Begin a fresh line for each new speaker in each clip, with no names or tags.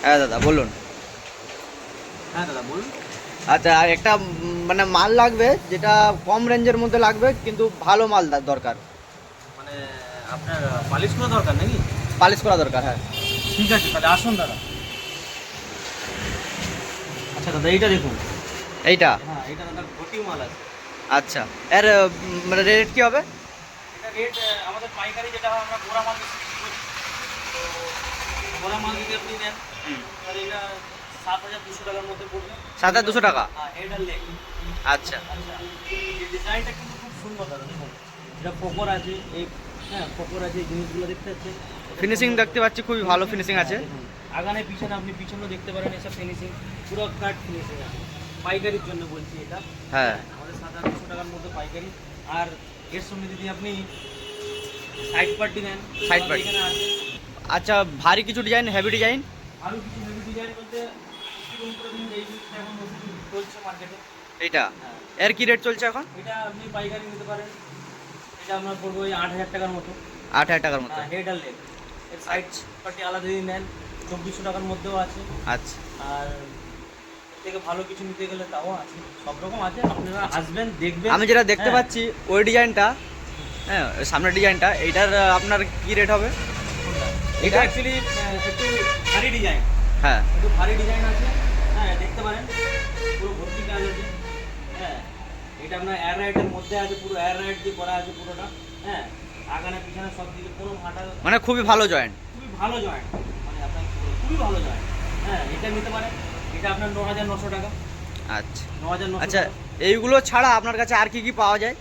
হ্যাঁ দাদা বলুন।
হ্যাঁ দাদা বলুন।
আচ্ছা, আর একটা মানে মাল লাগবে যেটা কম রেঞ্জের মধ্যে লাগবে, কিন্তু ভালো মাল দরকার।
মানে আপনার পালিশ করা দরকার নাকি?
পালিশ করা দরকার, হ্যাঁ।
ঠিক আছে, তাহলে আসুন দাদা। আচ্ছা দাদা, এইটা দেখুন।
এইটা?
হ্যাঁ, এটা দাদা ঘটি মাল আছে।
আচ্ছা, এর মানে রেট কি হবে?
এটা রেট আমাদের পাইকারি যেটা হয়, আমরা গোড়া মাল বিক্রি করি। তো গোড়া মাল যদি আপনি নেন তাহলে এটা 7,200 টাকার মধ্যে পড়বে।
7,200 টাকা?
হ্যাঁ, হেড আর লেগ।
আচ্ছা।
আচ্ছা, এই ডিজাইনটা কিন্তু খুব সুন্দর দাদা, দেখুন। এটা ফোকর আছে, এই হ্যাঁ ফোকর আছে, এই জিনিসগুলো দেখতে পাচ্ছেন।
ফিনিশিং দেখতে পাচ্ছি, খুবই ভালো ফিনিশিং আছে।
দেখুন, আগানে পিছনে আপনি পিছনেও দেখতে পারেন, এসব ফিনিশিং পুরো কাট ফিনিশিং আছে। পাইকারির জন্য বলছি এটা।
হ্যাঁ।
আমাদের 7,200 টাকার মধ্যে পাইকারি। আর এর সঙ্গে যদি আপনি সাইড পার্টি নেন,
সাইড পার্টি
এখানে আছে।
আচ্ছা, ভারী কিছু ডিজাইন, হেভি ডিজাইন?
আরও কিছু হেভি ডিজাইন বলতে কিছুদিন করে দিন, এই জিনিসটা এখন নতুন চলছে মার্কেটে।
এইটা
হ্যাঁ,
এর কি রেট চলছে এখন?
এটা আপনি পাইকারি নিতে পারেন। এটা আপনার পড়বে ওই 8,000 টাকার মতো।
8,000 টাকার মতো?
হেড আর লেগ। এর সাইড পার্টি আলাদা যদি নেন 2,400 টাকার মধ্যেও আছে।
আচ্ছা।
আর এর থেকে ভালো কিছু নিতে গেলে তাও আছে, সব রকম আছে। আপনারা আসবেন, দেখবেন।
আমি যেটা দেখতে
হ্যাঁ,
পাচ্ছি ওই ডিজাইনটা, হ্যাঁ সামনের ডিজাইনটা, এইটার আপনার কি রেট হবে?
এটা অ্যাকচুয়ালি একটু ভারী ডিজাইন।
হ্যাঁ।
একটু ভারী ডিজাইন আছে। হ্যাঁ, দেখতে পারেন পুরো ভর্তি কাজ আছে। হ্যাঁ, এটা আপনার এয়ার রাইটের মধ্যে আছে, পুরো এয়ার রাইট দিয়ে করা আছে পুরোটা। হ্যাঁ, আগানে পিছনে সব দিকে কোনো ফাটা,
মানে খুবই ভালো জয়েন্ট।
খুবই ভালো জয়েন্ট, মানে আপনার খুবই ভালো জয়েন্ট। হ্যাঁ, এটা নিতে পারেন। এটা আপনার 9,900 টাকা।
আচ্ছা
9,900
আচ্ছা,
টাকা।
এইগুলো ছাড়া আপনার কাছে আর কি কি পাওয়া যায়?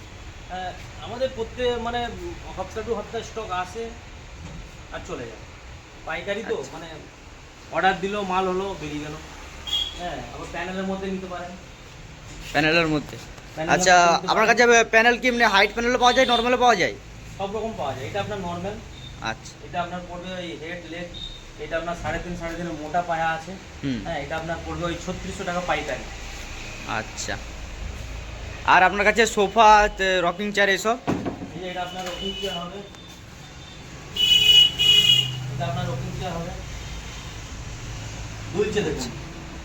আমাদের প্রত্যেক মানে সপ্তাহ টু সপ্তাহ স্টক আসে আর চলে যায়। পাইকারি তো, মানে অর্ডার দিলো, মাল হলো, বেরিয়ে গেল। হ্যাঁ, আবার প্যানেলের মধ্যে নিতে পারেন।
প্যানেলের মধ্যে?
প্যানেলের
আচ্ছা,
মধ্যে নিতে
আপনার
পারেন।
কাছে প্যানেল কি এমনি হাইট প্যানেলও পাওয়া যায়, নর্মালও পাওয়া যায়?
সব রকম পাওয়া যায়। এটা আপনার নর্মাল।
আচ্ছা।
এটা আপনার পড়বে ওই হেড লেগ। এটা আপনার 3.5 মোটা পায়া আছে।
হুম।
হ্যাঁ, এটা আপনার পড়বে ওই 3600 টাকা পাইকারি।
আচ্ছা, আর আপনার কাছে সোফা, রকিং চেয়ার এসব?
এই যে এটা আপনার রকিং চেয়ার হবে। এটা আপনার রকিং চেয়ার হবে, দুলছে দেখুন।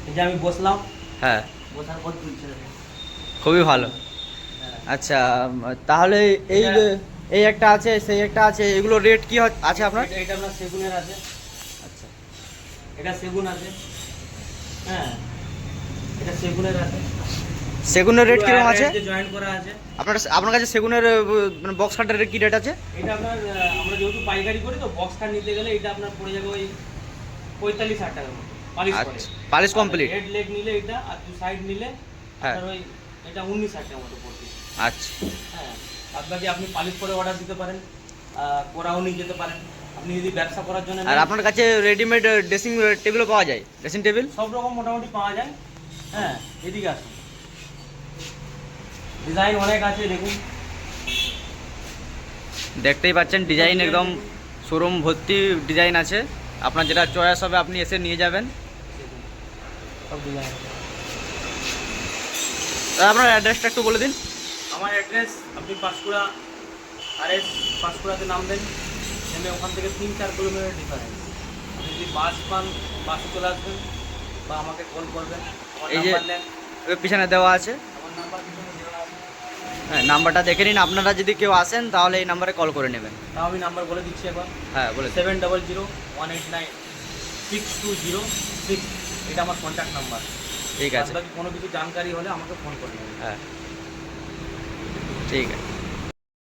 এই যে আমি বসলাম,
হ্যাঁ,
বসার পর দুলছে দেখুন।
খুবই ভালো।
হ্যাঁ,
আচ্ছা, তাহলে এই এই একটা আছে, সেই একটা আছে, এগুলো রেট কি আছে আপনার?
এটা আপনার সেগুনের আছে।
আচ্ছা।
এটা সেগুন আছে। হ্যাঁ, এটা সেগুনের আছে।
সেগুনের রেট কিরকম আছে?
জয়েন করা আছে।
আপনার কাছে সেগুনের মানে বক্স কাটারের কি রেট আছে?
এটা আপনার আমরা যেহেতু পাইকারি করি তো, বক্স কাট নিতে গেলে এটা আপনার পড়ে যাবে ওই 45,000 টাকার মতো পালিশ করে।
আচ্ছা, পালিশ কমপ্লিট?
হেড লেগ নিলে এটা, আর দু সাইড নিলে
হ্যাঁ।
আপনার ওই এটা 19,000 টাকার মতো পড়বে।
আচ্ছা।
হ্যাঁ, আপনাকে আপনি পালিশ করে অর্ডার দিতে পারেন, করাও নিয়ে যেতে পারেন। আপনি যদি ব্যবসা করার জন্য
আর
নেন,
আপনার কাছে রেডিমেড ড্রেসিং টেবিলও পাওয়া যায়? ড্রেসিং টেবিল
সব রকম মোটামুটি পাওয়া যায়। হ্যাঁ, এদিকে আসুন, ডিজাইন অনেক আছে দেখুন।
দেখতেই পাচ্ছেন, ডিজাইন একদম শোরুম ভর্তি ডিজাইন আছে। আপনার যেটা চয়েস হবে আপনি এসে নিয়ে যাবেন।
সব ডিজাইন আছে।
আপনার অ্যাড্রেসটা একটু বলে দিন।
আমার অ্যাড্রেস, আপনি পাঁশকুড়া RS পাঁশকুড়াতে নামবেন, নেমে ওখান থেকে 3-4 কিলোমিটার ডিফারেন্স। আপনি যদি বাস পান, বাসে চলে আসবেন বা আমাকে কল করবেন। আমার
এই যে
নাম্বার নেন,
পিছনে দেওয়া আছে,
আমার নাম্বার পিছনে দেওয়া আছে।
হ্যাঁ নাম্বারটা দেখে নিন। আপনারা যদি কেউ আসেন তাহলে এই নাম্বারে কল করে নেবেন।
তাও আমি নাম্বার বলে দিচ্ছি একবার।
হ্যাঁ বলে দিন।
7001896206। এটা আমার কন্ট্যাক্ট নাম্বার।
ঠিক আছে।
বাকি কোনো কিছু জানকারি হলে আমাকে ফোন করবেন।
হ্যাঁ ঠিক আছে।